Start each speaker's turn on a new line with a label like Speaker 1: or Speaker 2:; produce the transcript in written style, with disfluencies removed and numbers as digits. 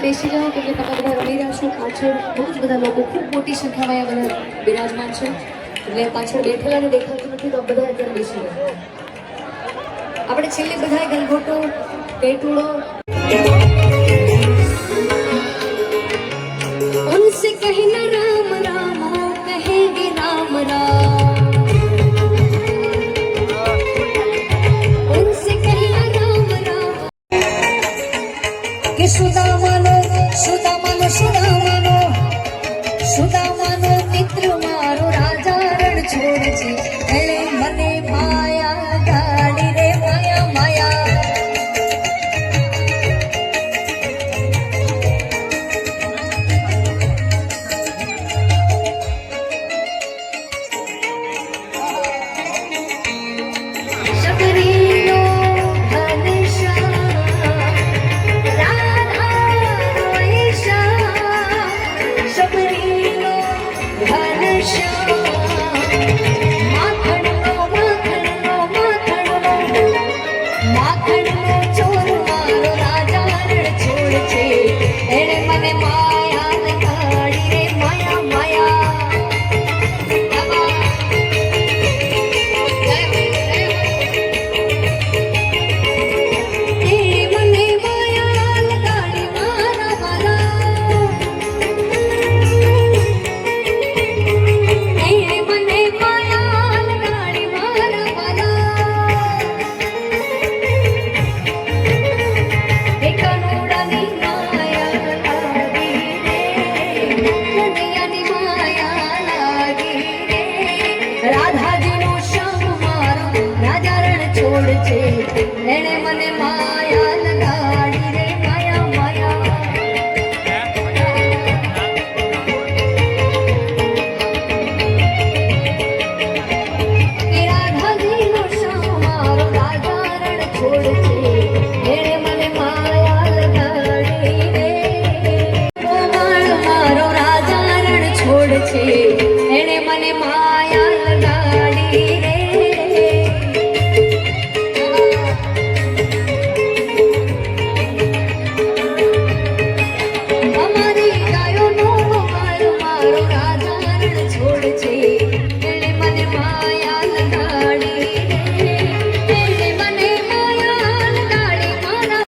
Speaker 1: બેસી જાઓ કે તમે બધા રમી રહ્યા છો પાછળ બહુ જ બધા લોકો ખૂબ મોટી સંખ્યામાં બધા બિરાજમાન છે એટલે પાછળ બેઠેલાને દેખાતું નથી તો બધા અત્યારે બેસી જાઓ આપણે છેલ્લે બધા ગલગોટો પેટુડો उनसे कहना राम राम कहेंगे राम राम उनसे कहना राम राम कि सुदामा लो सुदामा